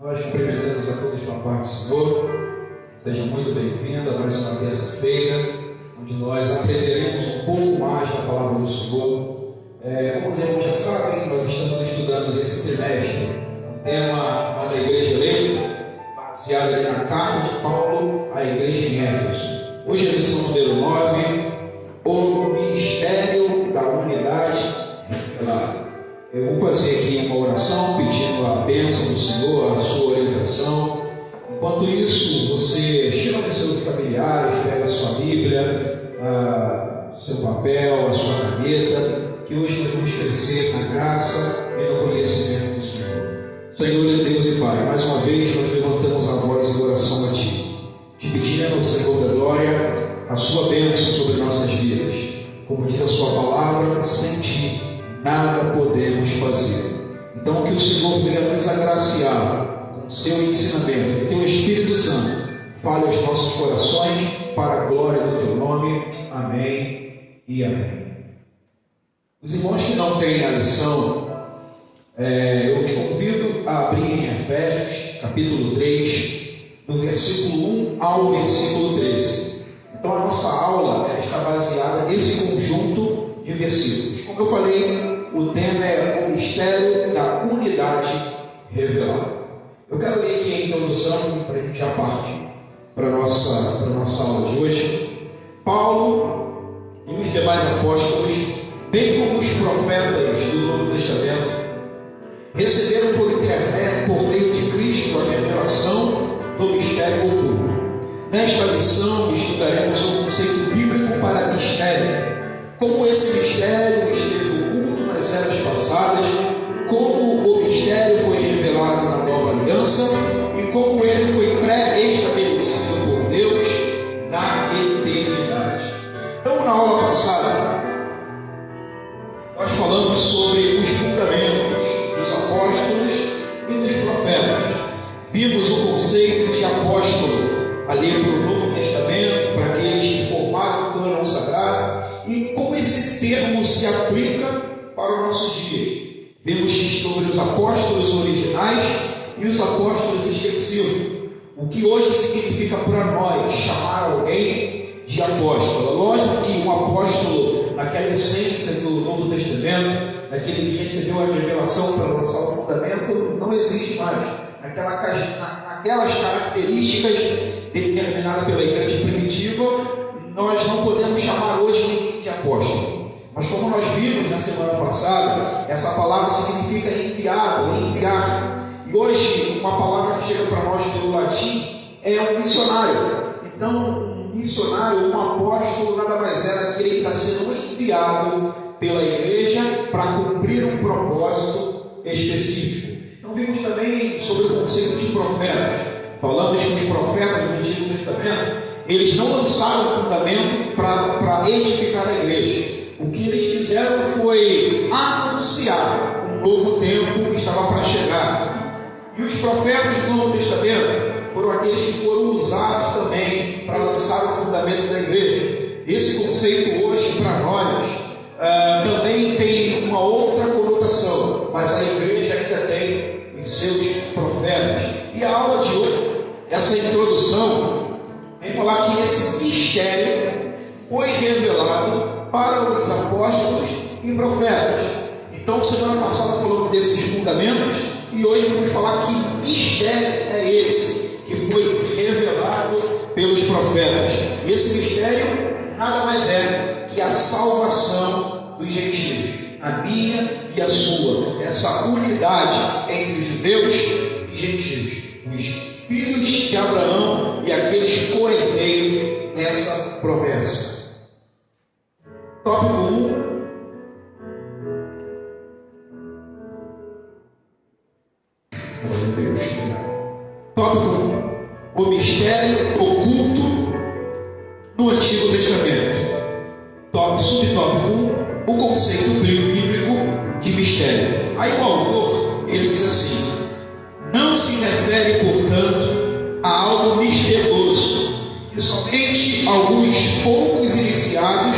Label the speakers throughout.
Speaker 1: Nós cumprimentamos a todos com a paz do Senhor. Seja muito bem-vindo a mais uma terça-feira, onde nós aprenderemos um pouco mais da palavra do Senhor. Como os irmãos já sabem, nós estamos estudando esse trimestre um tema da Igreja Eleita, baseado ali na carta de Paulo à Igreja em Éfeso. Hoje é a lição número 9, o mistério da unidade revelada. Eu vou fazer aqui uma oração pedindo a bênção do Senhor, a sua orientação. Enquanto isso, você chama os seus familiares, pega a sua Bíblia, o seu papel, a sua caneta, que hoje nós vamos crescer na graça e no conhecimento do Senhor. Senhor, Deus e Pai, mais uma vez nós levantamos a voz em oração a Ti, te pedindo ao Senhor da glória a sua bênção sobre nossas vidas. Como diz a sua palavra, sem Ti nada podemos fazer. Então que o Senhor venha nos agraciar com o seu ensinamento, que o Teu Espírito Santo fale aos nossos corações para a glória do Teu nome. Amém e amém. Os irmãos que não têm a lição, eu te convido a abrir em Efésios, capítulo 3, do versículo 1 ao versículo 13. Então a nossa aula está baseada nesse conjunto de versículos. Como eu falei, o tema é o mistério da unidade revelada. Eu quero ler aqui a introdução para a gente já partir para a nossa aula de hoje. Paulo e os demais apóstolos, bem como os profetas do Novo Testamento, receberam por meio de Cristo a revelação do mistério oculto. Nesta lição estudaremos o conceito bíblico para mistério, como esse mistério esteve oculto nas eras passadas, como o mistério foi revelado na nova aliança e como ele foi pré-estabelecido por Deus na eternidade. Então, na aula passada, nós falamos sobre os fundamentos dos apóstolos e dos profetas. Vimos o conceito de apóstolo ali para o Novo Testamento, para aqueles que formaram o cânon sagrado, e como esse termo se aplica para os nossos dias. Vimos sobre os apóstolos originais e os apóstolos extensivos, o que hoje significa para nós chamar alguém de apóstolo. Lógico que um apóstolo, naquela essência do Novo Testamento, naquele que recebeu a revelação para lançar o fundamento, não existe mais. Aquelas características determinadas pela igreja primitiva, nós não podemos chamar hoje ninguém de apóstolo. Mas como nós vimos na semana passada, essa palavra significa enviado, enviar. E hoje, uma palavra que chega para nós pelo latim é um missionário. Então, um missionário, um apóstolo, nada mais era aquele que está sendo enviado pela igreja para cumprir um propósito específico. Então, vimos também sobre o conceito de profetas. Falamos que os profetas do Antigo Testamento, eles não lançaram o fundamento para edificar a igreja. O que eles fizeram foi anunciar um novo tempo que estava para chegar. E os profetas do Novo Testamento foram aqueles que foram usados também para lançar o fundamento da igreja. Esse conceito hoje para nós também tem uma outra conotação, mas a igreja ainda tem os seus profetas. E a aula de hoje, essa introdução, vem falar que esse mistério foi revelado para os apóstolos e profetas. Então, semana passada falamos desses fundamentos e hoje vamos falar que mistério é esse que foi revelado pelos profetas. E esse mistério nada mais é que a salvação dos gentios, a minha e a sua, essa unidade entre judeus e gentios, os filhos de Abraão e aqueles co-herdeiros nessa promessa. Tópico 1. Tópico 1. O mistério oculto no Antigo Testamento. Subtópico 1. O conceito bíblico de mistério. Aí o autor, ele diz assim: não se refere, portanto, a algo misterioso, que somente alguns poucos iniciados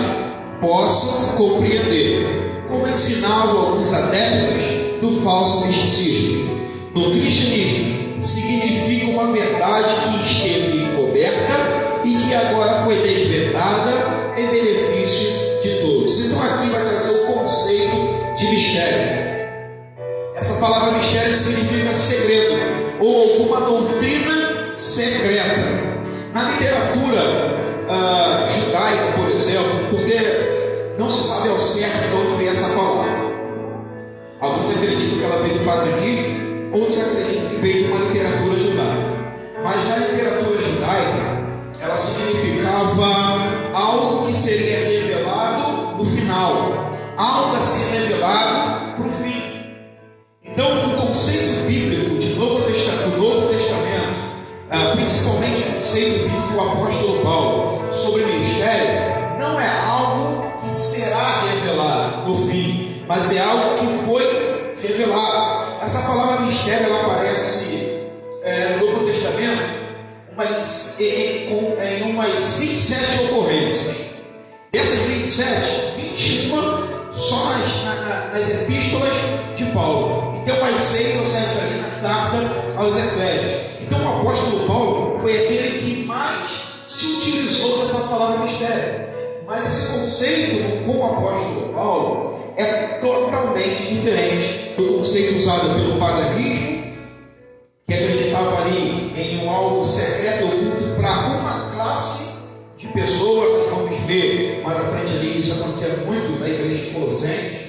Speaker 1: possam compreender, como ensinavam alguns adeptos do falso misticismo. No cristianismo, significa uma verdade que esteve encoberta e que agora foi desvendada em benefício de todos. Então aqui vai trazer o conceito de mistério. Essa palavra mistério significa segredo ou alguma doutrina secreta. Na literatura judaica, por exemplo, porque não se sabe ao certo de onde vem essa palavra. Alguns acreditam que ela veio do paganismo, outros acreditam que veio de uma literatura judaica. Mas na literatura judaica, ela significava algo que seria revelado no final, algo a ser revelado para o fim. Então, o conceito bíblico do Novo Testamento, principalmente o conceito vindo do apóstolo Paulo sobre ministério, não é algo que será revelado no fim, mas é algo que foi revelado. Essa palavra mistério, ela aparece no Novo Testamento em umas 27 ocorrências. Dessas 27, 21 só nas epístolas de Paulo. Então, mais 6 ou 7 ali na carta aos Efésios. Então, o apóstolo Paulo foi aquele que mais se utilizou dessa palavra mistério. Mas esse conceito com o apóstolo Paulo é totalmente diferente do conceito usado pelo paganismo, que acreditava ali em algo secreto, oculto para uma classe de pessoas. Nós vamos ver mais à frente ali, isso acontecia muito na igreja de Colossenses.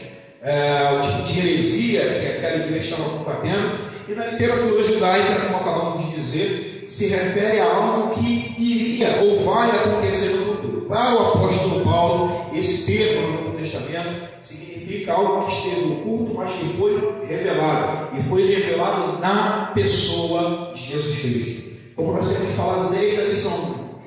Speaker 1: O tipo de heresia que aquela igreja estava combatendo, e na literatura judaica, como acabamos de dizer, se refere a algo que iria ou vai acontecer no futuro. Para o apóstolo Paulo, esse termo no Novo Testamento significa algo que esteve oculto, mas que foi revelado, e foi revelado na pessoa de Jesus Cristo. Como nós temos falado desde a lição,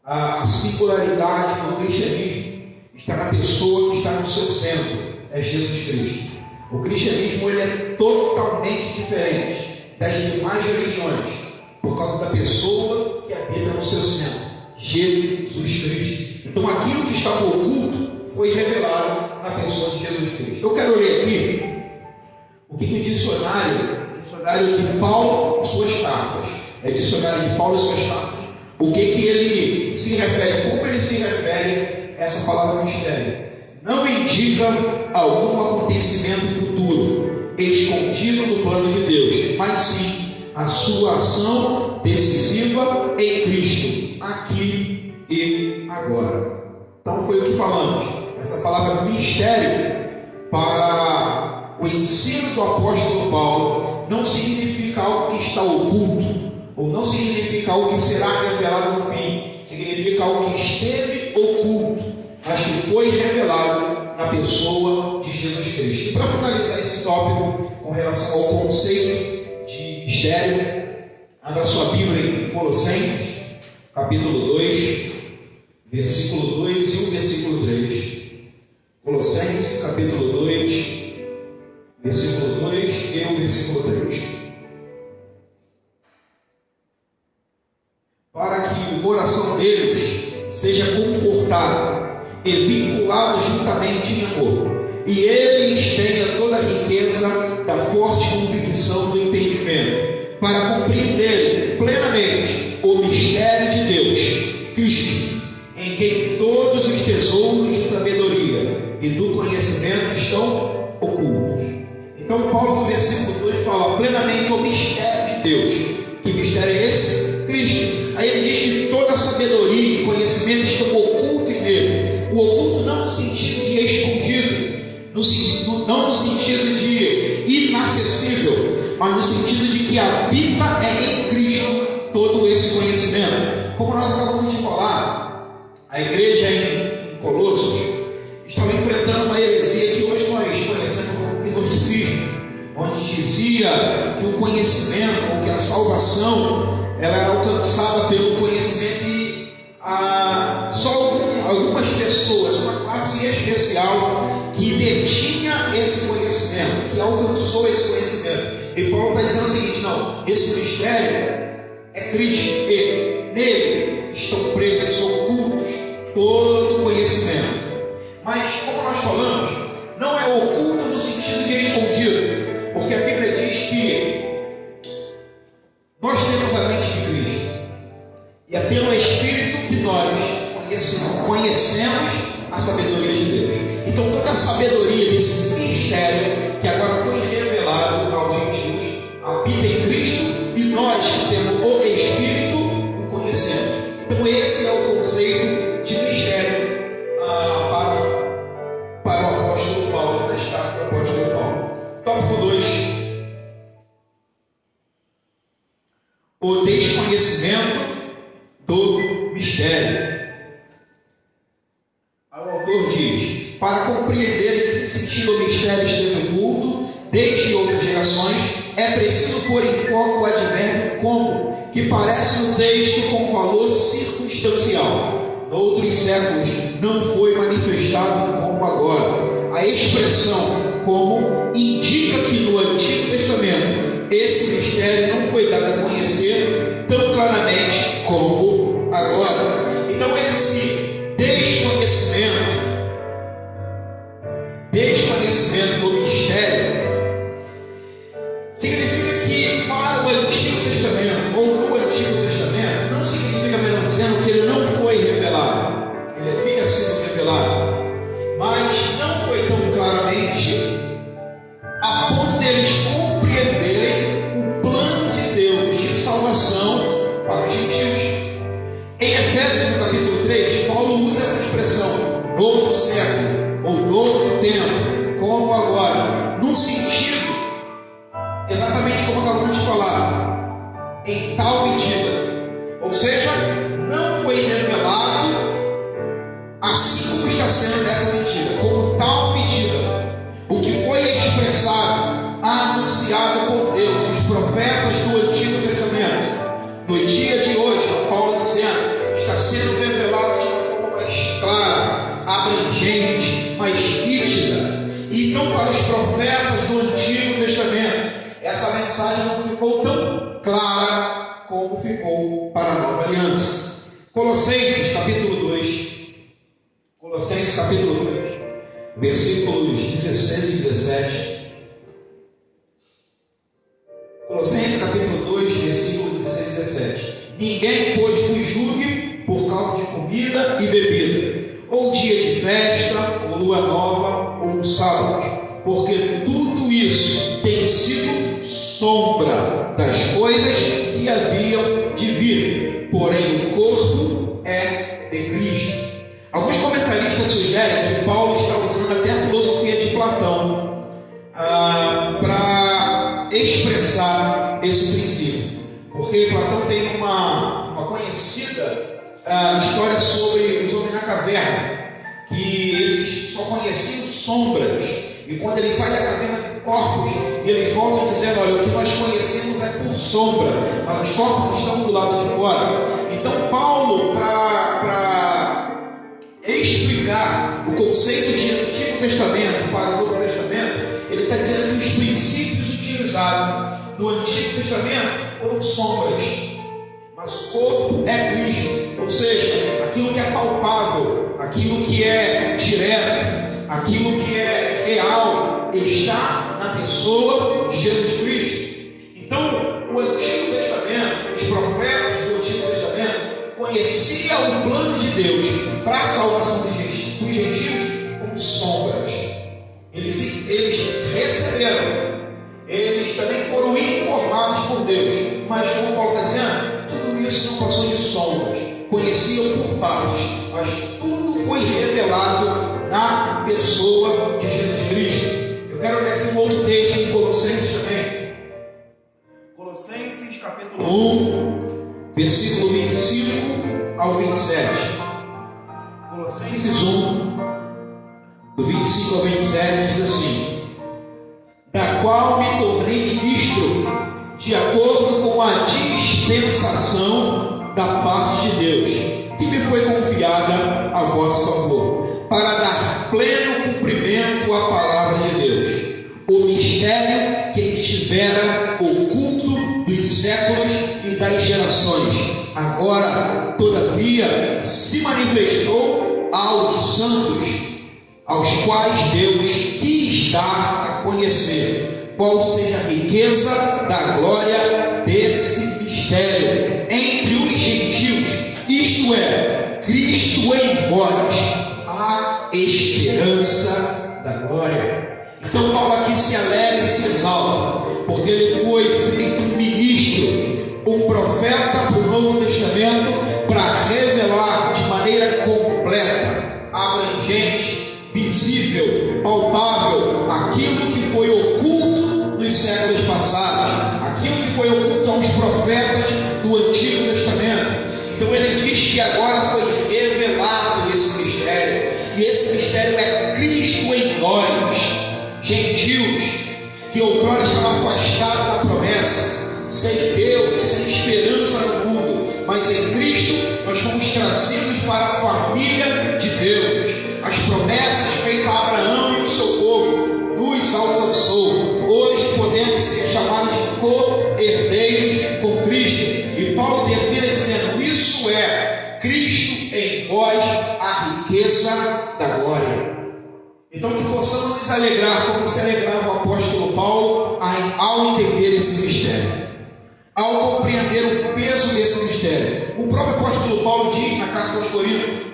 Speaker 1: a singularidade do cristianismo está na pessoa que está no seu centro. É Jesus Cristo. O cristianismo ele é totalmente diferente das demais religiões, por causa da pessoa que habita no seu centro, Jesus Cristo. Então aquilo que estava oculto foi revelado na pessoa de Jesus Cristo. Eu quero ler aqui o que o dicionário de Paulo e suas cartas, dicionário de Paulo e suas cartas, o que ele se refere, como ele se refere a essa palavra mistério. Não indica algum acontecimento futuro, escondido no plano de Deus, mas sim a sua ação decisiva em Cristo, aqui e agora. Então foi o que falamos. Essa palavra mistério, para o ensino do apóstolo Paulo, não significa algo que está oculto, ou não significa algo que será revelado no fim, significa algo que esteve oculto, mas que foi revelado na pessoa de Jesus Cristo. E para finalizar esse tópico com relação ao conceito de mistério, abra sua Bíblia em Colossenses, capítulo 2, versículo 2 e o versículo 3. Colossenses, capítulo 2, versículo 2 e o versículo 3. Para que o coração deles seja confortado e vinculado juntamente em amor, e eles tenham toda a riqueza da forte convicção do entendimento, para compreender plenamente o mistério de Deus, Cristo, em quem todos os tesouros de sabedoria e do conhecimento estão ocultos. Então Paulo no versículo 2 fala plenamente o mistério de Deus. Que mistério é esse? Cristo. Aí ele diz que toda a sabedoria e conhecimento estão ocultos nele. O oculto não no sentido de escondido, não no sentido de inacessível, mas no sentido de que habita em Cristo todo esse conhecimento. Como nós acabamos de falar, a igreja em Colossos estava enfrentando uma heresia que hoje nós conhecemos como gnosticismo, onde dizia que o conhecimento, ou que a salvação, ela era alcançada pelo conhecimento e só algumas pessoas, uma classe especial que detinha esse conhecimento, que alcançou esse conhecimento. E Paulo está dizendo o seguinte: não, esse mistério é Cristo, e nele estão presos, ocultos todo o conhecimento. Mas, como nós falamos, não é oculto no sentido de escondido, porque a Bíblia diz que conhecemos a sabedoria de Deus. Então toda a sabedoria desse mistério que agora foi revelado aos gentios habita em Cristo, e nós que temos o Espírito o conhecemos. Então esse é o conceito de mistério para o apóstolo Paulo, da carta do apóstolo Paulo. Tópico 2: o desconhecimento do mistério. O autor diz: para compreender em que sentido o mistério esteve oculto desde outras gerações, é preciso pôr em foco o advérbio como, que parece no texto com valor circunstancial. Noutros séculos não foi manifestado como agora. A expressão como indica que no Antigo Testamento esse mistério não foi dado a conhecer tão claramente como agora. Então esse desconhecimento do mistério significa que para o Antigo Testamento, ou no Antigo Testamento, não significa, melhor dizendo, que ele não foi revelado. Ele havia sido revelado, mas não foi tão claramente a ponto deles compreenderem o plano de Deus de salvação para os gentios. Em Efésios, no capítulo 3, Paulo usa essa expressão, novo século, ou novo tempo, como agora, no sentido, exatamente como acabamos de falar, em tal medida. Ou seja, não foi revelado assim como está sendo nessa medida, como tal medida. O que foi expressado, anunciado por Deus, os profetas do Antigo Testamento, no dia de hoje, Paulo dizendo, está sendo revelado de uma forma mais clara, abrangente, mais nítida. Então, para os profetas do Antigo Testamento, essa mensagem não ficou tão clara como ficou para a nova aliança. Colossenses capítulo 2, versículos 16 e 17. Colossenses capítulo 2, versículos 16 e 17. Ninguém, pois, vos julgue por causa de comida e bebida, ou dia de festa, ou lua nova, ou sábado, porque tudo isso tem sido sombra das coisas que haviam de vir, porém o corpo é de Cristo. Alguns comentaristas sugerem que Paulo está usando até a filosofia de Platão para expressar esse princípio, porque Platão tem uma conhecida história sobre os homens na caverna, que eles só conheciam sombras, e quando eles saem da caverna de corpos, eles voltam dizendo, olha, o que nós conhecemos é por sombra, mas os corpos estão do lado de fora. Então Paulo, para explicar o conceito de Antigo Testamento para o Novo Testamento, ele está dizendo que os princípios utilizados no Antigo Testamento foram sombras, mas o corpo é Cristo. Ou seja, aquilo que é palpável, aquilo que é direto, aquilo que é real, está na pessoa de Jesus Cristo. Então, o Antigo Testamento, os profetas do Antigo Testamento, conheciam o plano de Deus para a salvação dos gentios como sombras. Eles receberam, eles também foram informados por Deus, mas como Paulo está dizendo, tudo isso não passou de sombras, conheciam por partes, mas tudo foi revelado na pessoa de Jesus Cristo. Eu quero ler aqui um outro texto em Colossenses também. Colossenses capítulo 1, versículo 25 ao 27. Colossenses 1, do 25 ao 27, diz assim: da qual me tornei ministro, de acordo com a dispensação da parte de Deus, que me foi confiada a vosso favor, para dar pleno cumprimento à palavra de Deus, o mistério que estivera oculto dos séculos e das gerações, agora, todavia, se manifestou aos santos, aos quais Deus quis dar a conhecer qual seja a riqueza da glória desse mistério entre os gentios, isto é, Cristo em vós, esperança da glória. Então Paulo aqui se alegra e se exalta, porque ele foi feito um ministro, um profeta para o Novo Testamento, para revelar de maneira completa, abrangente, visível, palpável, aquilo que foi oculto nos séculos passados, aquilo que foi oculto aos profetas do Antigo Testamento. Então ele diz que agora foi revelado esse mistério, e esse mistério é Cristo em nós, gentios, que outrora estavam afastados da promessa, sem Deus, sem esperança no mundo, mas em Cristo nós fomos trazidos para a família de Deus. As promessas feitas a Abraão e o seu povo nos alcançou. Hoje podemos ser chamados de co-herdeiros com Cristo. E Paulo termina dizendo: isso é Cristo em vós, a riqueza da glória. Então que possamos nos alegrar como se alegrava o apóstolo Paulo ao entender esse mistério, ao compreender o peso desse mistério. O próprio apóstolo Paulo diz na carta aos Coríntios: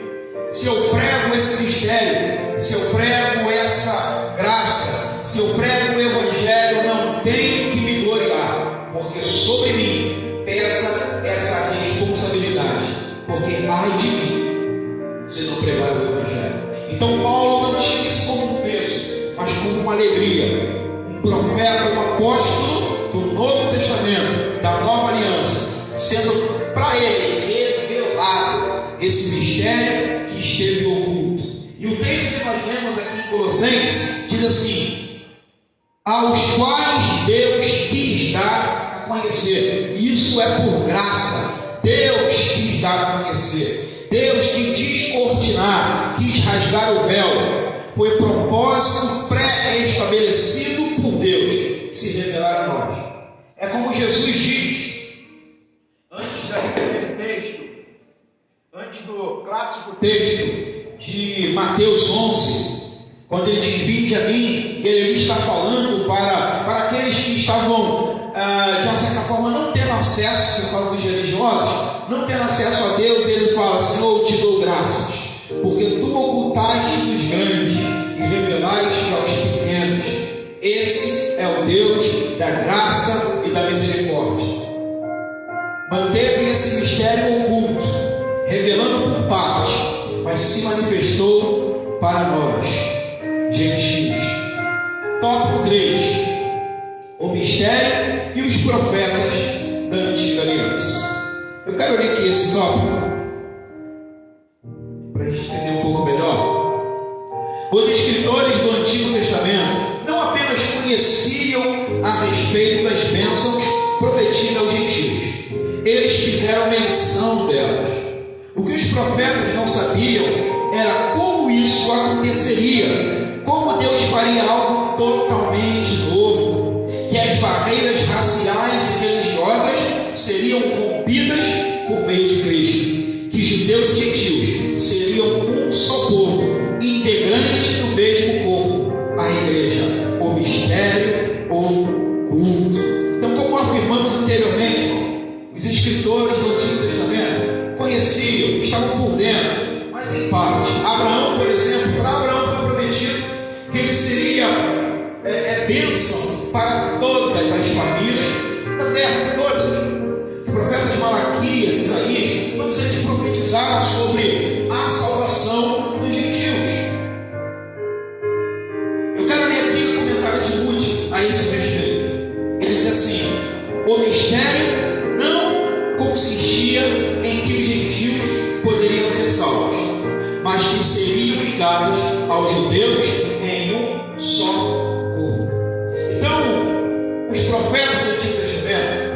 Speaker 1: se eu prego esse mistério, se eu prego essa graça, se eu prego o evangelho, não tenho que me gloriar, porque sobre mim pesa essa responsabilidade, porque ai de mim se não pregar o evangelho. Então Paulo não tinha isso como um peso, mas como uma alegria. Um profeta, um apóstolo do Novo Testamento, da Nova Aliança, sendo para ele revelado esse mistério que esteve oculto. E o texto que nós lemos aqui em Colossenses diz assim: aos quais Deus quis dar a conhecer. Isso é por graça. Deus quis dar a conhecer. Deus quis descortinar, quis rasgar o véu. Foi propósito pré-estabelecido por Deus se revelar a nós. É como Jesus diz, antes daquele texto, antes do clássico texto de Mateus 11, quando ele diz: vinde a mim, ele está falando para aqueles que estavam, de uma certa forma, não tendo acesso, por causa dos religiosos, não tendo acesso a Deus. E ele fala: Senhor, eu te dou graças, porque tu ocultaste os grandes e revelaste aos pequenos. Esse é o Deus da graça e da misericórdia. Manteve esse mistério oculto, revelando por parte, mas se manifestou para nós, gentios. Tópico 3: o mistério e os profetas da antiga aliança. Eu quero ler aqui esse tópico para a gente entender um pouco melhor. Os escritores do Antigo Testamento não apenas conheciam a respeito das bênçãos prometidas aos gentios, eles fizeram menção delas. O que os profetas não sabiam era como isso aconteceria, como Deus faria algo totalmente novo, que as barreiras raciais e religiosas seriam rompidas por meio de Cristo, que judeus e gentios seriam um só povo, integrantes do mesmo corpo, a igreja, o mistério oculto. Então, como afirmamos anteriormente, os escritores do Antigo Testamento conheciam, estavam por dentro, mas em parte. Abraão, por exemplo, para Abraão foi prometido que ele seria bênção para todas as famílias da terra, todas. Os profetas Malaquias, Isaías, todos eles profetizaram sobre a salvação dos gentios. Eu quero ler aqui o comentário de Moody a esse respeito. Ele diz assim: o mistério não consistia em que os gentios poderiam ser salvos, mas que seriam ligados aos judeus em um só corpo. Então, os profetas do Antigo Testamento,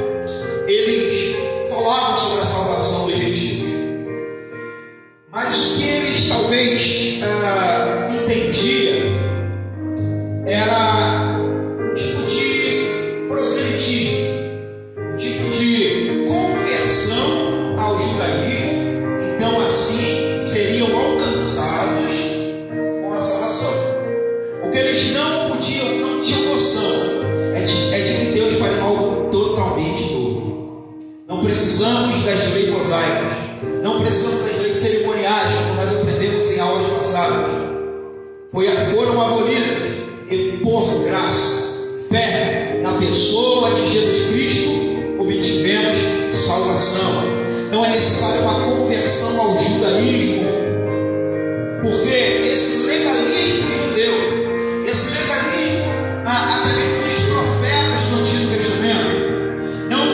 Speaker 1: eles falavam sobre a salvação dos gentios, mas o que eles talvez entendiam era um tipo de proselitismo, um tipo de conversão ao judaísmo. Então assim seriam alcançados com a salvação. O que eles não tinham noção é de que Deus faria algo totalmente novo. Não precisamos das leis mosaicas, não precisamos das leis cerimoniais, como nós aprendemos em aulas passadas. pessoa de Jesus Cristo, obtivemos salvação. Não é necessário uma conversão ao judaísmo, porque esse legalismo judeu, esse legalismo até mesmo dos profetas do Antigo Testamento, não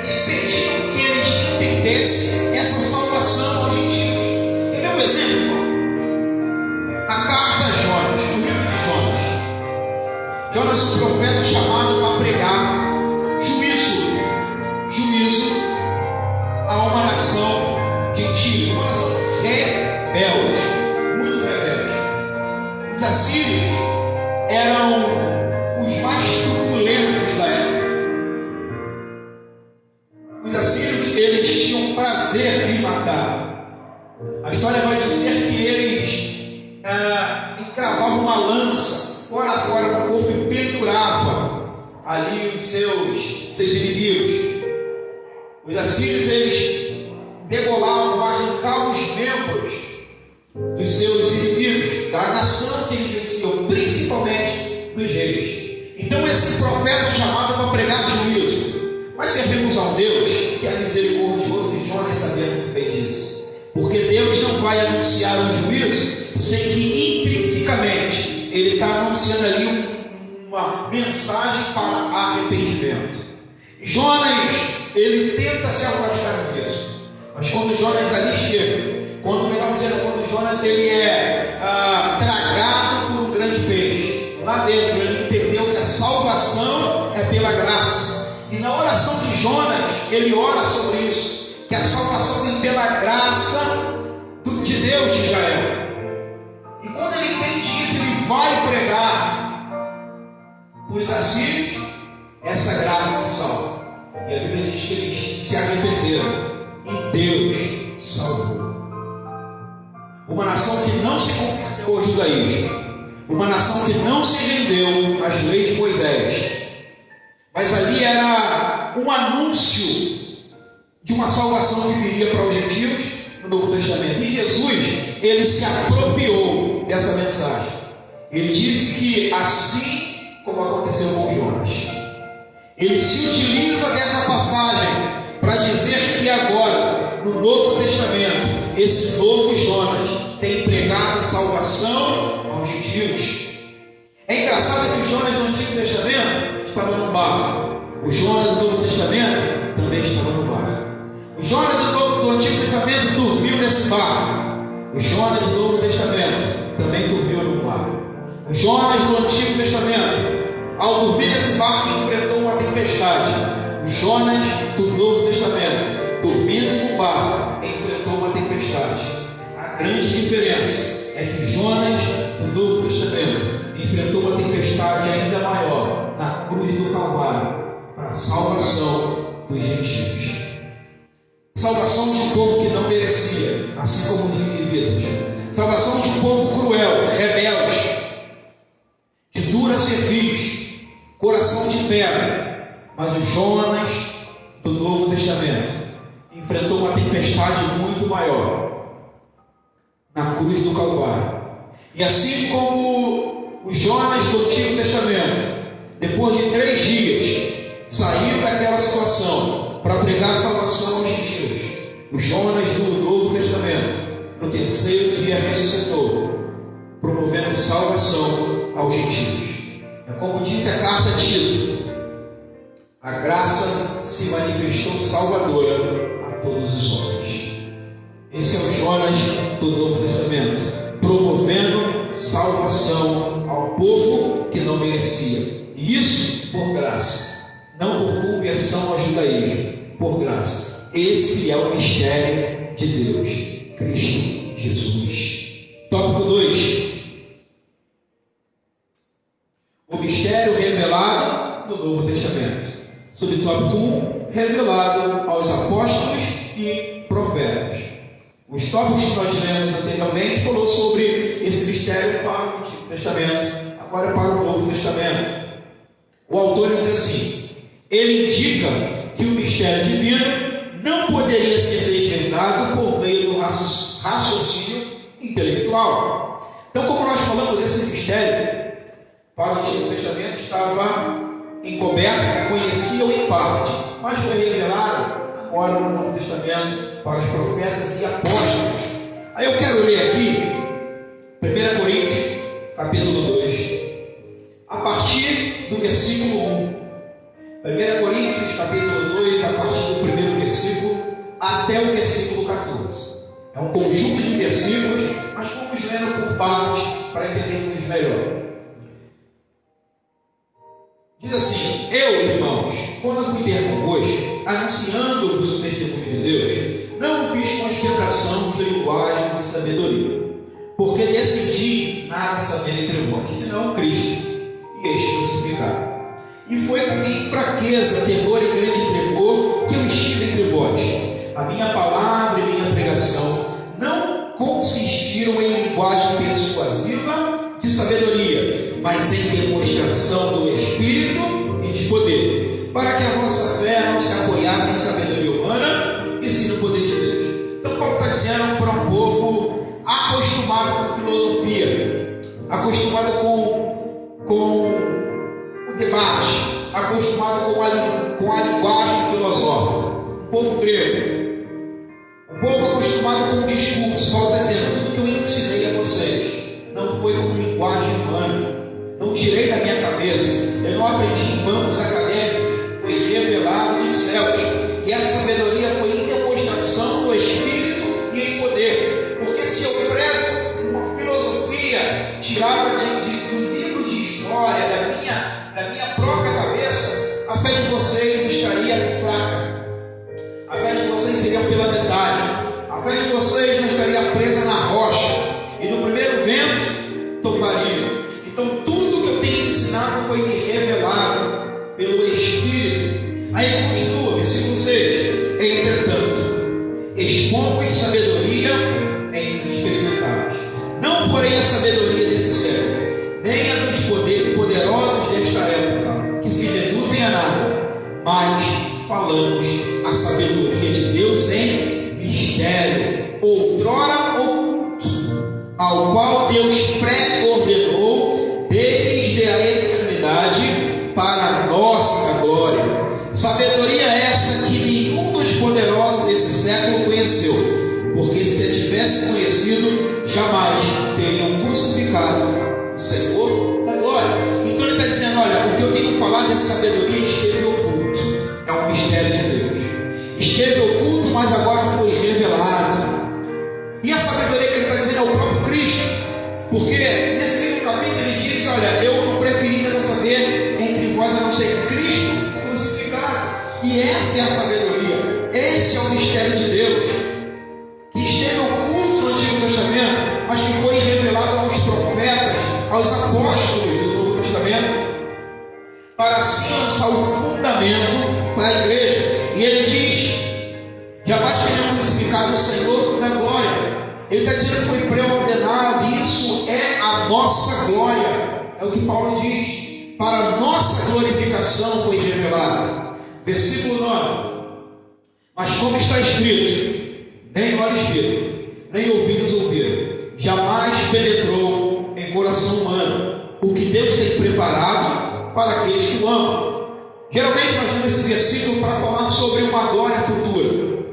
Speaker 1: impediam que eles entendessem essa salvação aos gentios. Quer ver um exemplo, irmão? A carta a Jonas, o livro de Jonas. Jonas, um profeta chamado para pregar juízo a uma nação gentil, uma nação rebelde, muito rebelde. Os assírios eram os mais turbulentos da época. Os assírios, eles tinham prazer em matar. A história vai dizer que eles encravavam uma lança fora a fora do corpo e pendurava ali os seus inimigos. Os assírios, eles degolavam, arrancavam os membros dos seus inimigos, da nação que eles venciam, principalmente dos reis. Então esse profeta é chamado para pregar juízo. Mas servimos a um Deus que é misericordioso, e Jonas sabia muito bem disso. Porque Deus não vai anunciar o juízo sem que intrinsecamente Ele está anunciando ali uma mensagem para arrependimento. Jonas, ele tenta se afastar disso, mas quando Jonas ali chega, quando Jonas ele é tragado por um grande peixe, lá dentro ele entendeu que a salvação é pela graça, e na oração de Jonas ele ora sobre isso, que a salvação vem pela graça de Deus de Israel. E quando ele entende isso, ele vai pregar para os assírios essa graça que salva. E a Bíblia diz que eles se arrependeram e Deus salvou. Uma nação que não se converteu ao judaísmo, uma nação que não se rendeu às leis de Moisés, mas ali era um anúncio de uma salvação que viria para os gentios no Novo Testamento. E Jesus, ele se apropriou dessa mensagem. Ele disse que assim como aconteceu com Jonas, ele se utiliza dessa passagem para dizer que agora, no Novo Testamento, esse novo Jonas tem pregado salvação aos gentios. É engraçado que o Jonas do Antigo Testamento estava no barco. O Jonas do Novo Testamento também estava no barco. O Jonas do Antigo Testamento dormiu nesse barco. O Jonas do Novo Testamento também dormiu no barco. O Jonas do Antigo Testamento, ao dormir nesse barco, enfrentou uma tempestade. O Jonas do Novo Testamento, dormindo no barco, enfrentou uma tempestade. A grande diferença é que Jonas do Novo Testamento enfrentou uma tempestade ainda maior na cruz do Calvário, para a salvação dos gentios. Salvação de um povo que não merecia, assim como os ninivitas. Salvação de um povo cruel, rebelde, de dura cerviz, coração de pedra. Mas o Jonas do Novo Testamento enfrentou uma tempestade muito maior na cruz do Calvário. E assim como o Jonas do Antigo Testamento, depois de 3 dias, saiu daquela situação para pregar salvação aos gentios, o Jonas do Novo Testamento, no 3º dia, ressuscitou, promovendo salvação aos gentios. É como diz a carta a Tito: a graça se manifestou salvadora a todos os homens. Esse é o Jonas do Novo Testamento, promovendo salvação ao povo que não merecia. E isso por graça, não por conversão ao judaísmo, por graça. Esse é o mistério de Deus, Cristo Jesus. Tópico 2. O mistério revelado no Novo Testamento. Subtópico 1, revelado aos apóstolos e profetas. Os tópicos que nós lemos anteriormente falou sobre esse mistério para o Antigo Testamento, agora para o Novo Testamento. O autor diz assim: ele indica que o mistério divino não poderia ser desvendado por meio do raciocínio intelectual. Então, como nós falamos desse mistério, para o Antigo Testamento estava encoberto, conheciam em parte, mas foi revelado agora no Novo Testamento para os profetas e apóstolos. Aí eu quero ler aqui 1 Coríntios, capítulo 2, a partir do versículo 1. 1 Coríntios, capítulo 2, a partir do primeiro versículo até o versículo 14. É um conjunto de versículos, mas vamos lendo por partes para entendermos melhor. Diz assim: eu, irmãos, quando eu fui ter convosco, anunciando-vos o testemunho de Deus, não fiz com ostentação de linguagem de sabedoria, porque decidi nada saber entre vós, senão Cristo e este crucificado. E foi em fraqueza, temor e grande tremor que eu estive entre vós. A minha palavra e minha pregação não consistiram em linguagem persuasiva de sabedoria, mas em demonstração do Espírito e de poder, para que a vossa fé não se apoiasse em sabedoria humana, e sim no poder de Deus. Então Paulo está dizendo para um povo acostumado com filosofia, acostumado com o debate, acostumado com a linguagem filosófica, o povo grego, o povo acostumado com o discurso. Paulo está dizendo: tudo que eu ensinei a vocês não foi com linguagem humana, não tirei da minha cabeça, eu não aprendi em bancos acadêmicos, foi revelado nos céus, e essa sabedoria foi em demonstração do Espírito e em poder. Porque se eu prego uma filosofia tirada do livro de história, da minha própria cabeça, a fé de vocês estaria fraca, a fé de vocês seria pela metade, a fé de vocês não estaria presa na rocha, e no primeiro vento tombaria. Então tudo que eu tenho ensinado foi me revelado pelo Espírito. Aí continua, versículo 6: entretanto, expomos sabedoria entre os experimentados, não porém a sabedoria desse século, nem a dos poderosos desta época, que se reduzem a nada, mas falamos a sabedoria de Deus em mistério, outrora oculto, ao qual Deus pré-ordenou desde a eternidade para a nossa glória. Sabedoria essa que nenhum dos poderosos desse século conheceu, porque se a tivesse conhecido, jamais teriam crucificado o Senhor da glória. Então ele está dizendo: olha, o que eu tenho falado dessa sabedoria esteve oculto, é um mistério de Deus, esteve oculto, mas agora foi revelado. E a sabedoria que ele está dizendo é o próprio Cristo, porque nesse mesmo capítulo ele disse: olha, eu não preferi nada saber entre vós a não ser Cristo crucificado. E essa é a sabedoria, esse é o mistério de Deus, que esteve oculto no Antigo Testamento, mas que foi revelado aos profetas, aos apóstolos do Novo Testamento, para assim lançar o fundamento para a igreja. E ele diz: jamais teriam crucificado o Senhor da glória. Ele está dizendo que foi pré-ordenado, e isso é a nossa glória, é o que Paulo diz. Para a nossa glorificação foi revelado. Versículo 9: mas como está escrito, nem olhos viram, nem ouvidos ouviram, jamais penetrou em coração humano o que Deus tem preparado para aqueles que o amam. Geralmente nós lemos esse versículo para falar sobre uma glória futura,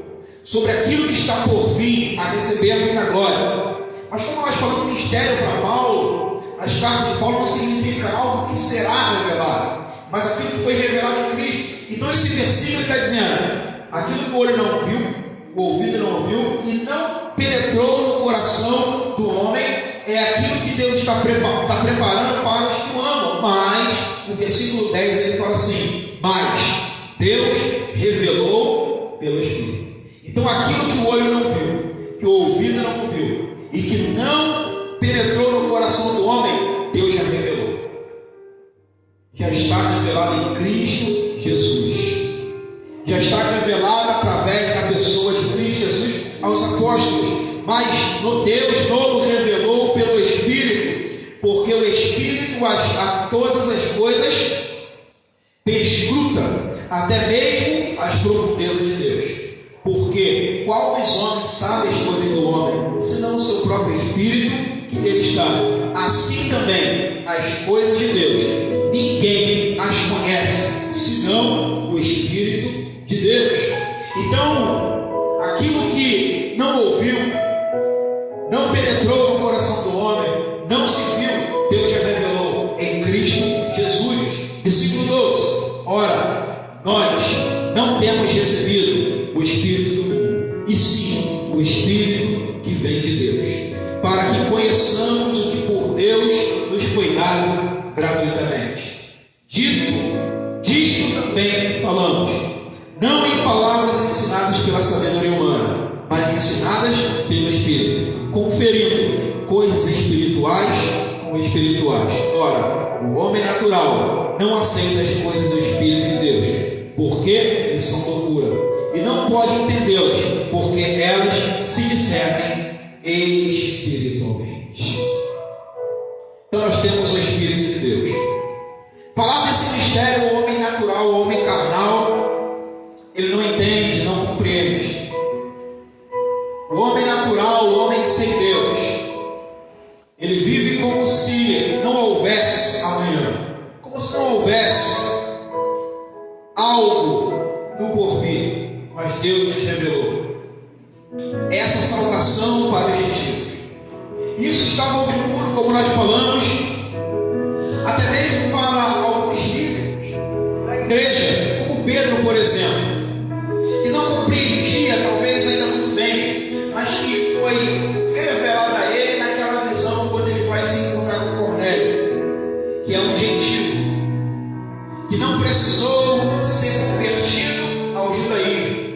Speaker 1: sobre aquilo que está por vir a recebermos na glória. Mas como nós falamos mistério para Paulo, as cartas de Paulo não significa algo que será revelado, mas aquilo que foi revelado em Cristo. Então esse versículo está dizendo: aquilo que o olho não viu, o ouvido não ouviu e não penetrou no coração do homem, é aquilo que Deus está preparando para os que o amam. Mas no versículo 10 ele fala assim: mas Deus revelou pelo Espírito. Então aquilo que o olho não viu, que o ouvido não ouviu e que não penetrou no coração do homem, Deus já revelou. Já está revelado em Cristo Jesus. Já está revelado através da pessoa de Cristo Jesus aos apóstolos. Mas Deus não revelou pelo Espírito, porque o Espírito a todas as coisas perscruta, até mesmo as profundezas de Deus. Porque qual dos homens sabe as coisas do homem, senão o seu próprio Espírito que nele está? Assim também as coisas de Deus, ninguém as conhece, senão o Espírito de Deus. Então, aquilo que não ouviu, não penetrou no coração do homem, não se viu, Deus já revelou em Cristo Jesus. Versículo 12. Ora, nós não temos recebido o Espírito do mundo, e sim o Espírito que vem de Deus, para que conheçamos o que por Deus nos foi dado gratuitamente. Disto também falamos, não em palavras ensinadas pela sabedoria humana, mas ensinadas pelo Espírito, conferindo coisas espirituais com espirituais. Ora, o homem natural não aceita as coisas do Espírito de Deus, porque eles são loucura, e não pode entendê-las, porque elas se discernem espiritualmente. Então nós temos o Espírito de Deus. Falar desse mistério, o homem natural, o homem carnal, ele não entende, não compreende. O homem natural, o homem sem Deus, ele vive como se não houvesse amanhã, como se não houvesse algo do porvir, mas Deus nos revelou essa salvação para os gentios. Isso estava obscuro, como nós falamos, até mesmo para alguns líderes da igreja, como Pedro, por exemplo, que não compreendia, talvez ainda muito bem, mas que foi revelada a ele naquela visão quando ele vai se encontrar com Cornélio, que é um gentio, que não precisou ser convertido ao judaísmo.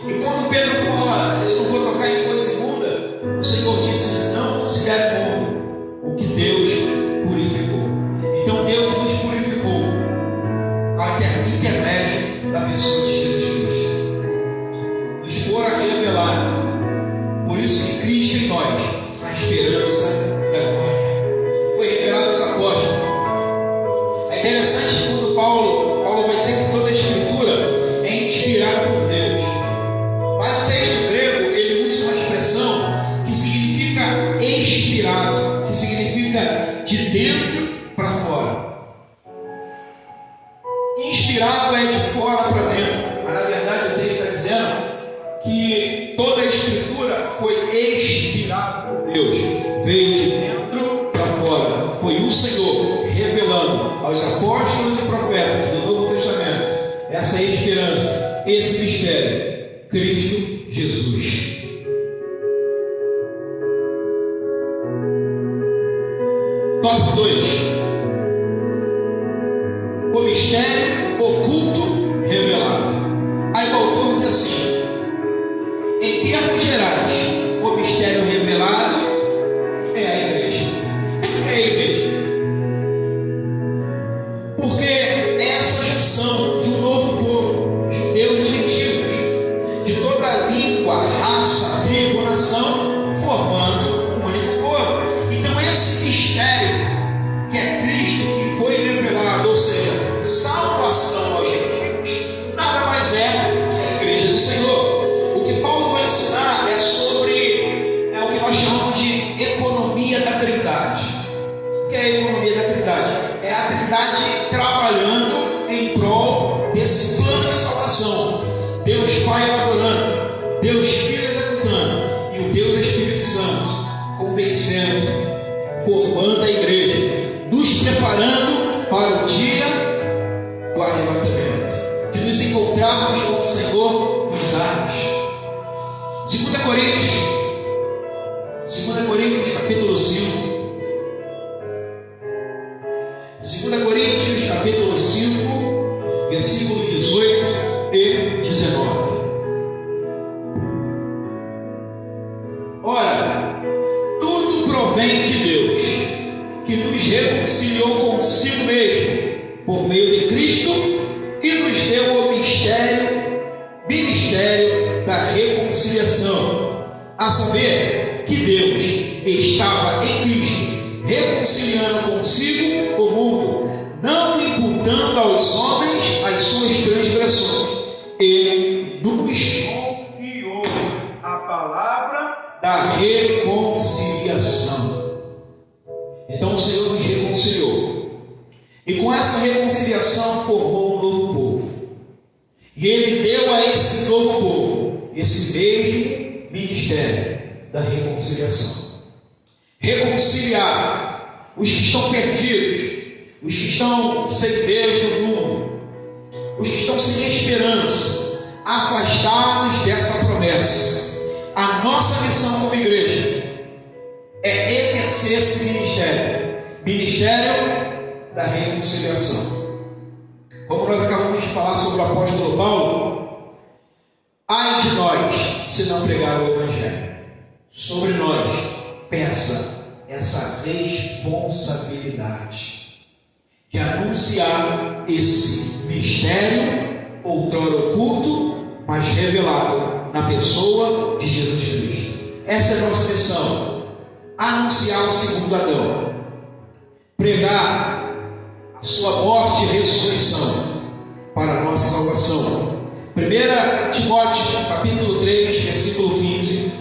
Speaker 1: E quando Pedro fala, eu não vou tocar em coisa imunda, o Senhor disse, não considere imundo o que Deus purificou. Então Deus nos purificou ao intermédio da pessoa de Jesus Cristo. Nos fora revelado, por isso que Cristo em nós, a esperança da glória, foi revelado aos apóstolos. É interessante que quando Paulo vai dizer que toda a Escritura é inspirada por Deus. Mas no texto grego ele usa uma expressão que significa inspirado, que significa de dentro para fora. Inspirado é de fora para dentro, mas na verdade o texto está dizendo que toda a Escritura foi inspirada por Deus, veio de dentro para fora. Foi o Senhor revelando aos apóstolos e profetas do Novo Testamento essa esperança, esse mistério, Cristo Jesus. Tópico 2. O mistério oculto revelado. Aí o autor diz assim: em termos gerais, o mistério revelado é a igreja. É a igreja. Porque é essa junção de um novo povo, judeus e gentios, de toda língua, raça, tribo, nação, formando um único povo. Então esse mistério que é Cristo, que foi revelado, ou seja, salvação aos gentios, nada mais é que a igreja do Senhor. O que Paulo vai ensinar é sobre o que nós chamamos de economia da Trindade. O que é a economia da Trindade? É a Trindade trabalhando em prol desse plano de salvação. Deus Pai elaborando, Deus Filho executando, e o Deus Espírito Santo convencendo, formando a igreja, nos preparando para o dia do arrebatamento, de nos encontrarmos com o Senhor nos ares. 2 Coríntios capítulo 5. 2 Coríntios capítulo 5, versículo 18 e 19. Ora, tudo provém de Deus, que nos reconciliou consigo mesmo, por meio de Cristo, e nos deu o ministério da reconciliação, a saber, que Deus estava em Cristo, reconciliando consigo o mundo, não imputando aos homens as suas transgressões, e nos confiou a palavra da reconciliação. Então o Senhor nos reconciliou, e com essa reconciliação formou um novo povo. esse novo povo, esse mesmo ministério da reconciliação. Reconciliar os que estão perdidos, os que estão sem Deus no mundo, os que estão sem esperança, afastados dessa promessa. A nossa missão como igreja é exercer esse ministério da reconciliação. Como nós acabamos de falar sobre o apóstolo Paulo, ai de nós se não pregar o Evangelho. Sobre nós pesa essa responsabilidade de anunciar esse mistério outrora oculto, mas revelado na pessoa de Jesus Cristo. Essa é a nossa missão: anunciar o segundo Adão, pregar a sua morte e ressurreição para a nossa salvação. 1 Timóteo capítulo 3, versículo 15.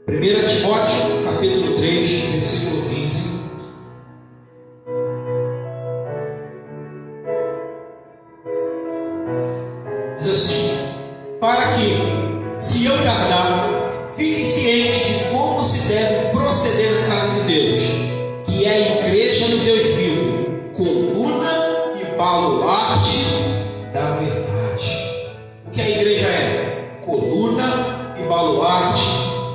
Speaker 1: 1 Timóteo capítulo 3, versículo 15. Diz assim: para que, se eu tardar, fique ciente de como se deve proceder na casa de Deus, que é a igreja do Deus vivo, coluna e baluarte da verdade. O que a igreja é? Coluna e baluarte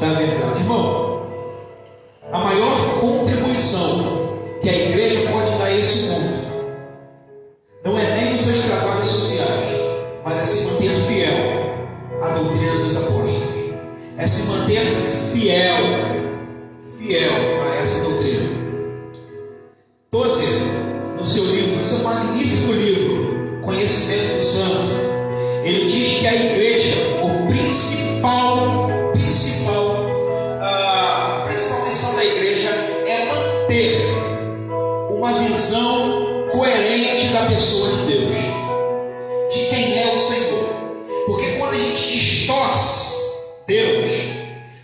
Speaker 1: da verdade. Irmão, a maior contribuição que a igreja pode dar a esse mundo não é nem nos seus trabalhos sociais, mas é se manter fiel à doutrina dos apóstolos, é se manter fiel a essa doutrina. Tozer, no seu seu magnífico livro, Conhecimento do Santo, ele diz que a igreja, a principal missão da igreja é manter uma visão coerente da pessoa de Deus, de quem é o Senhor. Porque quando a gente distorce Deus,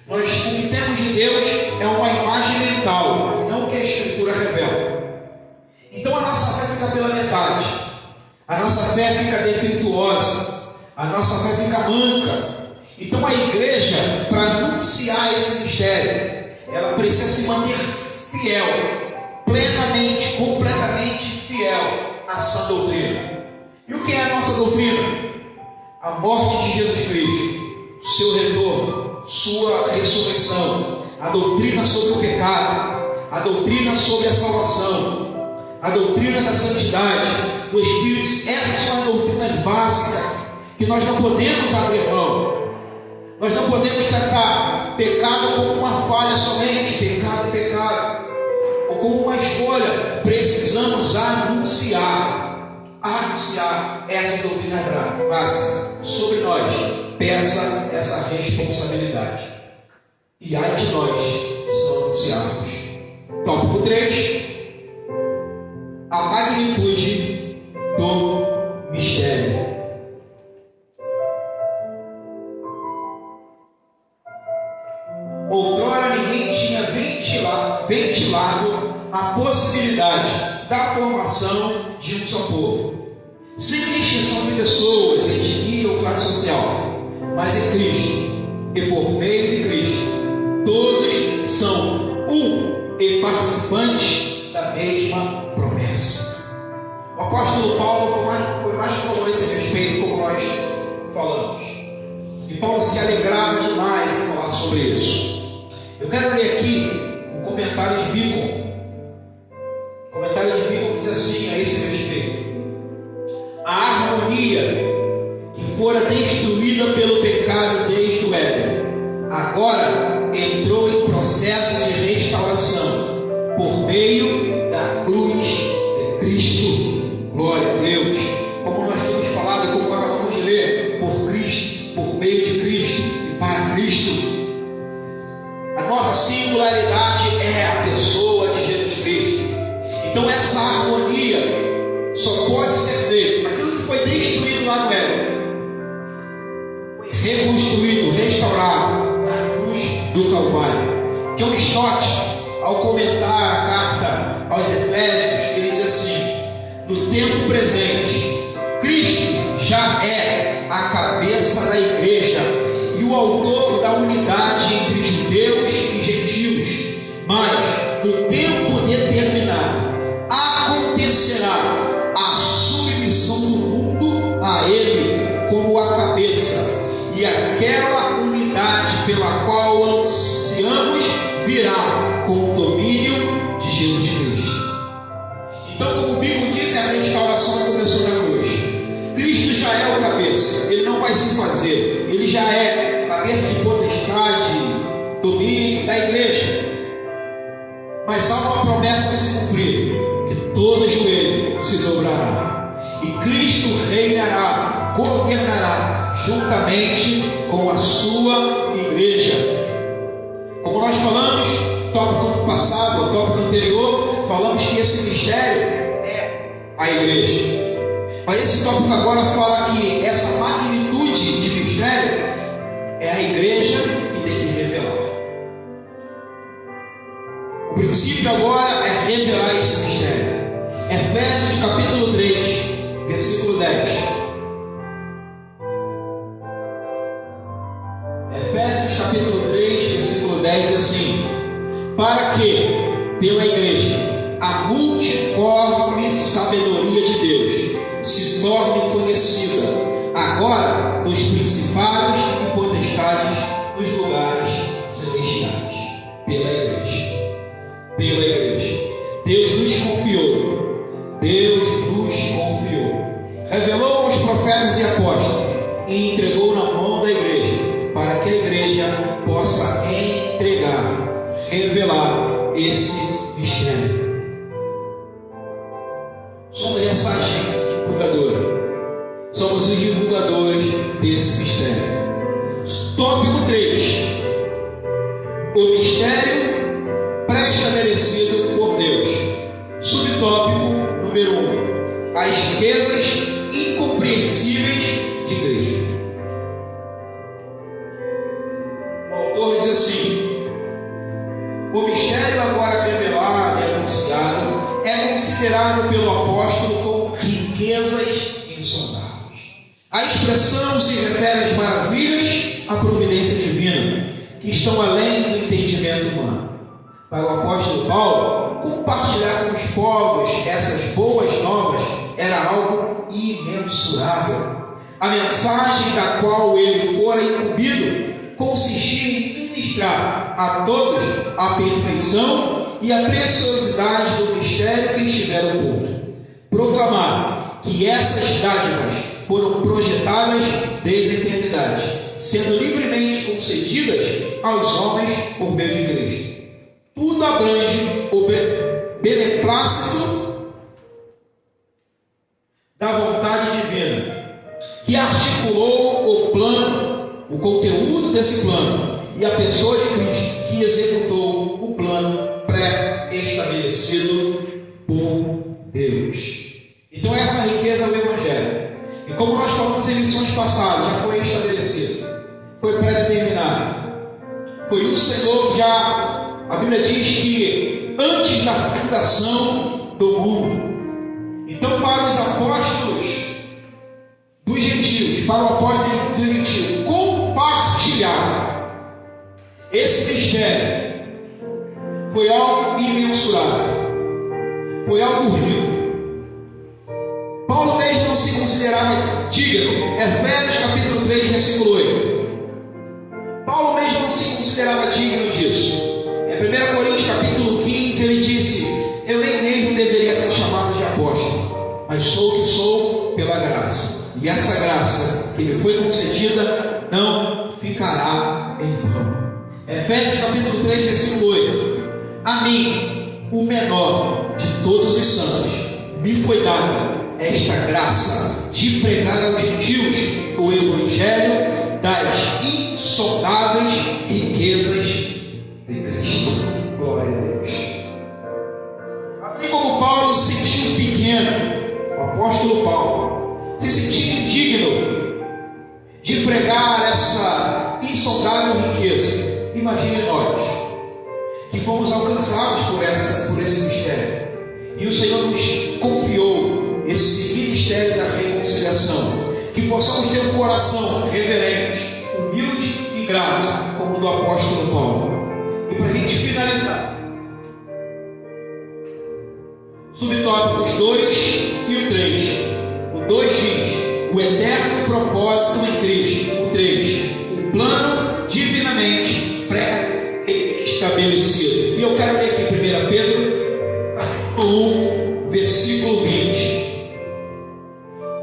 Speaker 1: o que temos de Deus é uma imagem mental e não o que a Escritura revela. Então a nossa fé fica pela metade, a nossa fé fica defeituosa, a nossa fé fica manca. Então a igreja, para anunciar esse mistério, ela precisa se manter fiel, plenamente, completamente fiel à sã doutrina. E o que é a nossa doutrina? A morte de Jesus Cristo, seu retorno, sua ressurreição, a doutrina sobre o pecado, a doutrina sobre a salvação, a doutrina da santidade, do Espírito. Essas são as doutrinas básicas que nós não podemos abrir mão. Nós não podemos tratar pecado como uma falha somente, pecado é pecado, ou como uma escolha. Precisamos anunciar essa doutrina básica. Sobre nós pesa essa responsabilidade. E ai de nós se não anunciarmos. Tópico 3. A magnitude do mistério. Outrora ninguém tinha ventilado a possibilidade da formação de um só povo, sem distinção de pessoas, etnia ou classe social, mas em Cristo, e por meio de Cristo, todos são um e participantes da mesma promessa. O apóstolo Paulo foi mais que falou a esse respeito, como nós falamos. E Paulo se alegrava demais em falar sobre isso. Eu quero ler aqui um comentário de Bacon. O comentário de Bacon diz assim a esse respeito: a harmonia que fora destruída pelo pecado desde o Éden, agora entrou em processo de restauração por meio da cruz de Cristo. Glória a Deus. Como nós temos falado, como acabamos de ler, por Cristo, por meio de Cristo e para Cristo. A nossa singularidade é a pessoa de Jesus Cristo. Então essa harmonia só pode ser feita. Aquilo que foi destruído lá no Éden foi reconstruído, restaurado na cruz do Calvário. John Stott, ao comentar a carta aos Efésios, ele diz assim: no tempo presente, Cristo já e Cristo reinará, governará juntamente com a sua igreja. Como nós falamos, tópico passado, tópico anterior, falamos que esse mistério é a igreja. Mas esse tópico agora fala que essa magnitude de mistério é a igreja que tem que revelar. O princípio agora é revelar esse mistério. Efésios capítulo 3, versículo 10. Efésios capítulo 3, versículo 10 diz assim: para que, pela igreja, a multiforme sabedoria de Deus se torne conhecida agora dos principados e potestades nos lugares celestiais. Pela igreja. Pela igreja. Deus nos confiou. Deus nos confiou. Revelou aos profetas e apóstolos e entregou na mão da igreja, para que a igreja possa entregar, revelar esse mistério. Somos essa agente divulgadora. Somos os divulgadores desse mistério. Tópico 3. O mistério pré-estabelecido por Deus. Subtópico número 1. As riquezas incompreensíveis de Cristo. O autor diz assim: o mistério agora revelado e anunciado é considerado pelo apóstolo como riquezas insondáveis. A expressão se refere às maravilhas da providência divina, que estão além do entendimento humano. Para o apóstolo Paulo, compartilhar com os povos essas boas novas era algo imensurável. A mensagem da qual ele fora incumbido consistia em ministrar a todos a perfeição e a preciosidade do mistério que estiver oculto. Proclamar que essas dádivas foram projetadas desde a eternidade, sendo livremente concedidas aos homens por meio de Cristo. Tudo abrange o beneplácito da vontade divina, que articulou o plano, o conteúdo desse plano, e a pessoa de Cristo, que executou o plano pré-estabelecido por Deus. Então essa riqueza é o Evangelho. E como nós falamos em lições passadas, já foi estabelecido, foi pré-determinado. Foi o Senhor já. A Bíblia diz que antes da fundação do mundo. Então, para os apóstolos dos gentios, para o apóstolo dos gentios, compartilhar esse mistério foi algo imensurável, foi algo rico. Paulo mesmo não se considerava digno. Efésios capítulo 3, versículo 8. Paulo mesmo não se considerava digno disso. Em 1 Coríntios capítulo 15, ele disse: eu nem mesmo deveria ser chamado de apóstolo, mas sou o que sou pela graça. E essa graça que me foi concedida não ficará em vão. Efésios capítulo 3, versículo 8. A mim, o menor de todos os santos, me foi dada esta graça de pregar aos gentios o evangelho das insondáveis riquezas de Cristo. Glória a Deus. Assim como Paulo se sentiu pequeno, o apóstolo Paulo se sentiu indigno de pregar essa insondável riqueza. Imagine nós que fomos alcançados por esse mistério, e o Senhor nos confiou esse ministério da reconciliação, que possamos ter um coração reverente, humilde e grato, como o do apóstolo Paulo. E para a gente finalizar, subtópicos 2 e o 3. O 2 diz: o eterno propósito em Cristo. O 3: o plano divinamente pré-estabelecido. E eu quero ler aqui 1 Pedro 1, versículo 20.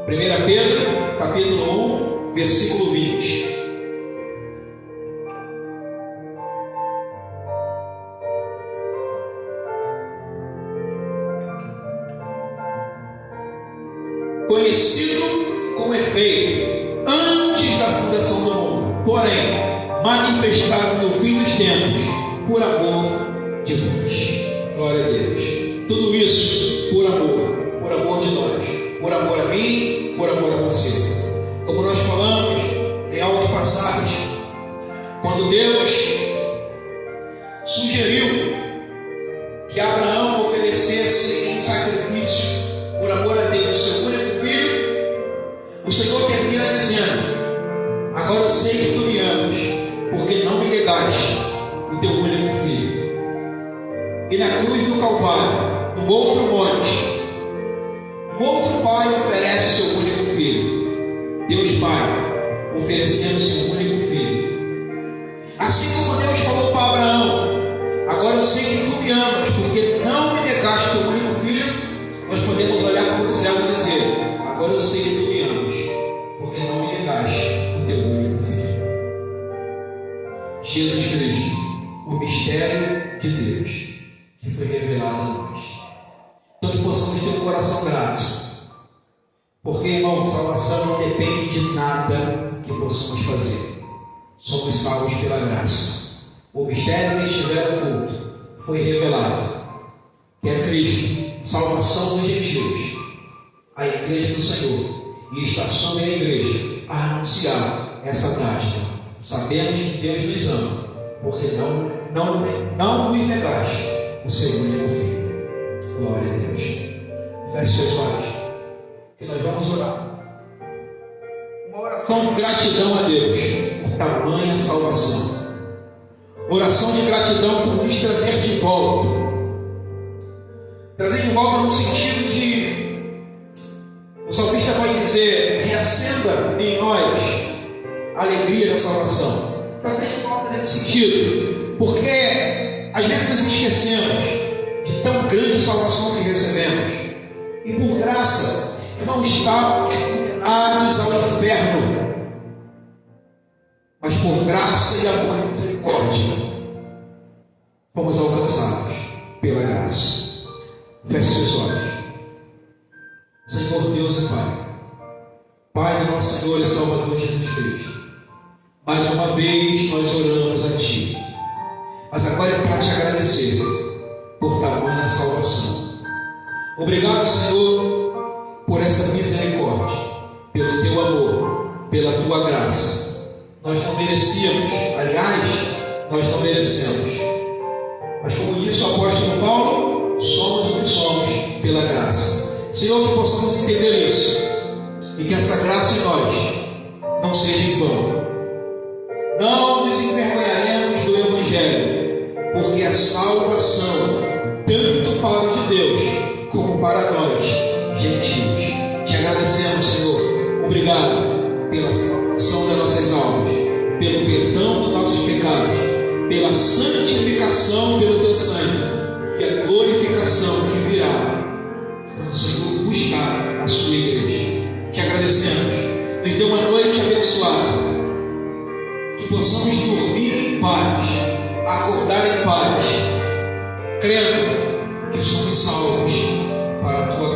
Speaker 1: 1 Pedro, capítulo 1, versículo 20. conhecido com efeito antes da fundação do mundo, porém manifestado no fim dos tempos por amor de vós. Glória a Deus. Tudo isso por amor de nós, por amor a mim, por amor a você. Como nós falamos em aulas passadas, quando Deus sugeriu que Abraão oferecesse em sacrifício por amor a Deus o seu único filho, o Senhor termina dizendo: agora eu sei que tu me amas, porque não me negaste o teu único filho. E na cruz do Calvário, num outro monte, um outro pai oferece o seu único filho. Deus Pai oferecendo o seu único filho. Assim como Deus falou para Abraão: agora eu sei que tu me amas, porque não me negaste o teu único filho. Nós podemos olhar para o céu e dizer: agora eu sei que tu me amas, porque não me negaste o teu único filho. Jesus Cristo, o mistério de Deus, que foi revelado a nós. Então que possamos ter um coração grato. Porque, irmão, salvação não depende de nada que possamos fazer. Somos salvos pela graça. O mistério que estiver oculto foi revelado, que é Cristo, salvação dos gentios, a igreja do Senhor, e está sobre a igreja a anunciar essa dádiva. Sabemos que Deus nos ama, porque não nos negaste o seu único filho. Glória a Deus. Feche seus olhos, que nós vamos orar. Uma oração de gratidão a Deus por tamanha salvação. Oração de gratidão por nos trazer de volta. Trazer de volta no sentido de, o salmista vai dizer: reacenda em nós a alegria da salvação. Trazer de volta nesse sentido, porque às vezes nos esquecemos de tão grande salvação que recebemos. E por graça, não estávamos condenados ao inferno, mas por graça e amor e misericórdia fomos alcançados pela graça. Feche seus olhos. Senhor Deus e Pai, Pai do nosso Senhor e Salvador Jesus Cristo, mais uma vez nós oramos a Ti, mas agora é para Te agradecer por tamanha salvação. Obrigado, Senhor, por essa misericórdia, pelo Teu amor, pela Tua graça. Nós não merecíamos, aliás, nós não merecemos, mas como disse o apóstolo Paulo, somos o que somos pela graça. Senhor, que possamos entender isso, e que essa graça em nós não seja em vão. Não nos envergonharemos do Evangelho, porque a salvação, tanto para os de Deus, como para nós, gentios. Te agradecemos, Senhor. Obrigado pela salvação das nossas almas, pelo perdão dos nossos pecados, pela santificação pelo Teu sangue e a glorificação que virá quando o Senhor buscar a sua igreja. Te agradecemos. Nos dê uma noite abençoada, que possamos dormir em paz, acordar em paz, crendo que somos salvos para a Tua